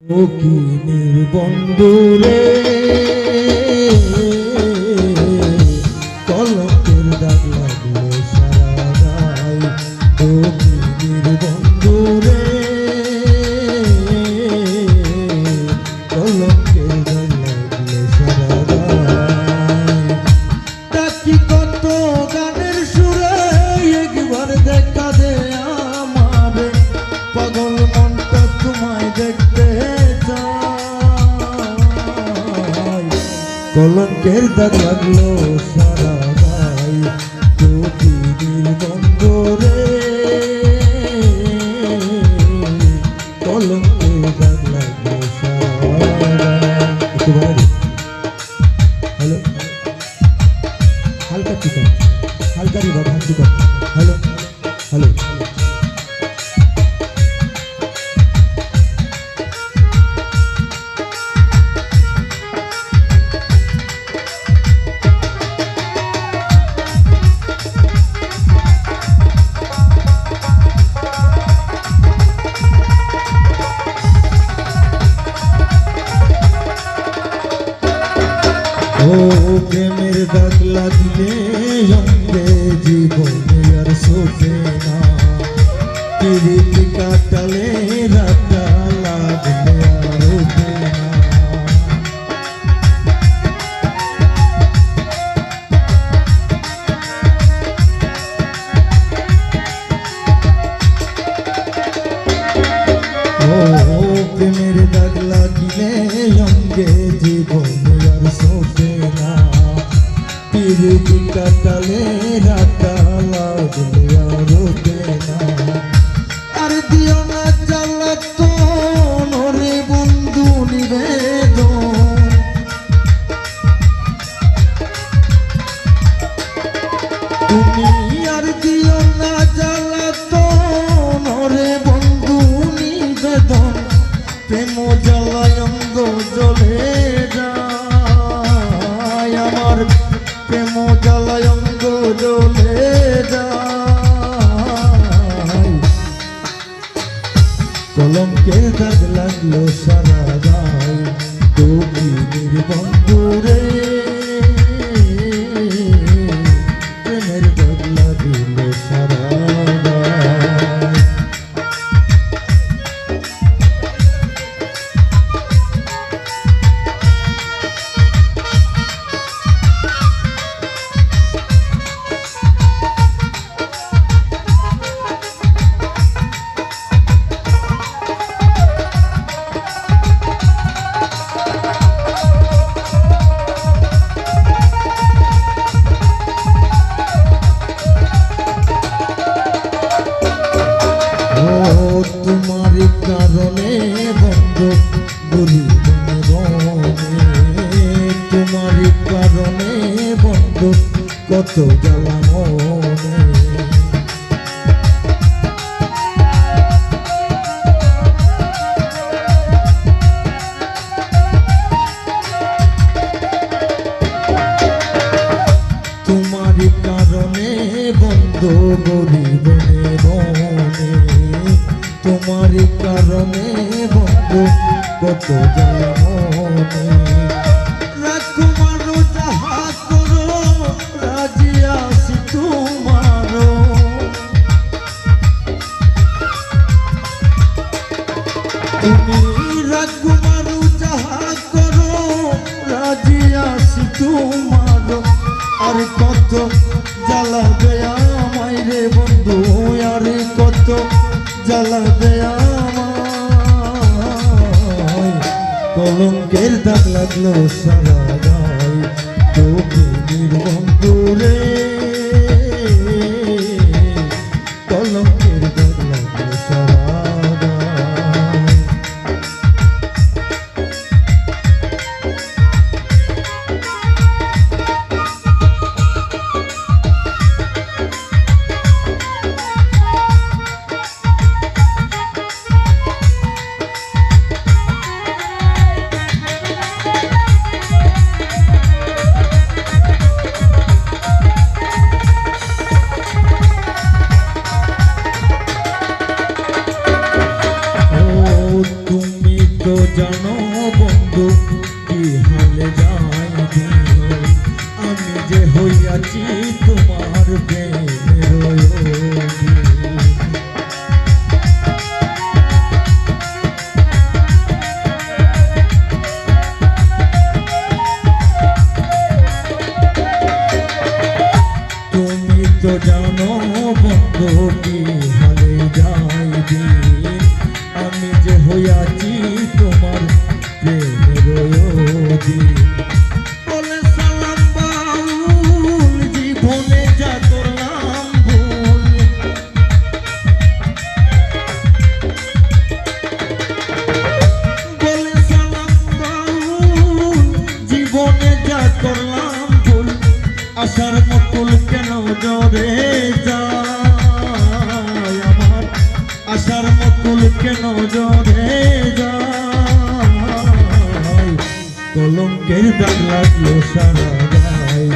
দক্ষিণের বন্ধুরে কলকের দাগ লাগলো সারা গায়। দক্ষিণের বন্ধুরে কলকের দাগ লাগলো সারা গায়। ডাকি কত গানের সুরে একবার দেখা দে আমারে, পাগল মনটা তোমায় দেখতে কলঙ্কের দাগ লাগলো সারা গায়। দক্ষিণের বন্ধুরে কলঙ্কের দাগ লাগলো সারা গায়। হ্যালো, হালকা চিকা, হালকা রিভার, চিকা। হ্যালো হ্যালো, ও প্রেমের দাগ লাগলে অঙ্গে জীবনে আর শোভে না, পিরিতি কাটালে রাতটা লাগলে আর ওঠে না। ও প্রেমের দাগ লাগলে অঙ্গে জীবনে আর শোভে না, পিরিতি কাটালে রাতটা লাগলে আর ওঠে না। আর দিও না জ্বালাতন ওরে বন্ধু নিবেদন, তুমি আর দিও না জ্বালাতন ওরে বন্ধু নিবেদন। প্রেম জ্বালায় অঙ্গ জ্বলে যায় আমার, প্রেম জ্বালায় অঙ্গ জ্বলে যায়। কলঙ্কের দাগ লাগলো সারা গায়। দক্ষিণের বন্ধুরে প্রেমের দাগ লাগলো সারা গায়। তোমার কারণে বন্ধু ঘুরি বনে, তোমার কারণে বন্ধু কত জ্বালা মনে। তোমার কারণে বন্ধু ঘুরি বনে বনে, তোমার কারণে বন্ধু কত জ্বালা মনে। রাজকুমারও যাহা করো রাজি আছি তোমারও, তুমি রাজকুমারও যাহা করো রাজি আছি তোমারও। আর কত জ্বালা দেয়া আমায় রে বন্ধু, আর কত জ্বালা দেয়া আমায়। কলঙ্কের দাগ লাগলো সারা গায়। দক্ষিণের বন্ধুরে কলঙ্কের দাগ লাগলো সারা গায়। জানো বন্ধু কি হালে যাই দিন আমি যে হইয়াছি তোমার প্রেমের রোগী। তুমি তো জানো বন্ধু কি হালে যাই দিন আমি যে হইয়াছি তোমার প্রেমের রোগী। বলে সালাম বাউল জীবনে যা করলাম ভুল বলে সালাম বাউল জীবনে যা করলাম ভুল আশার মুকুল কেন জরে যায় আমার আশার মুকুল কেন জরে যায় কলঙ্কের দাগ লাগলো সারা গায়।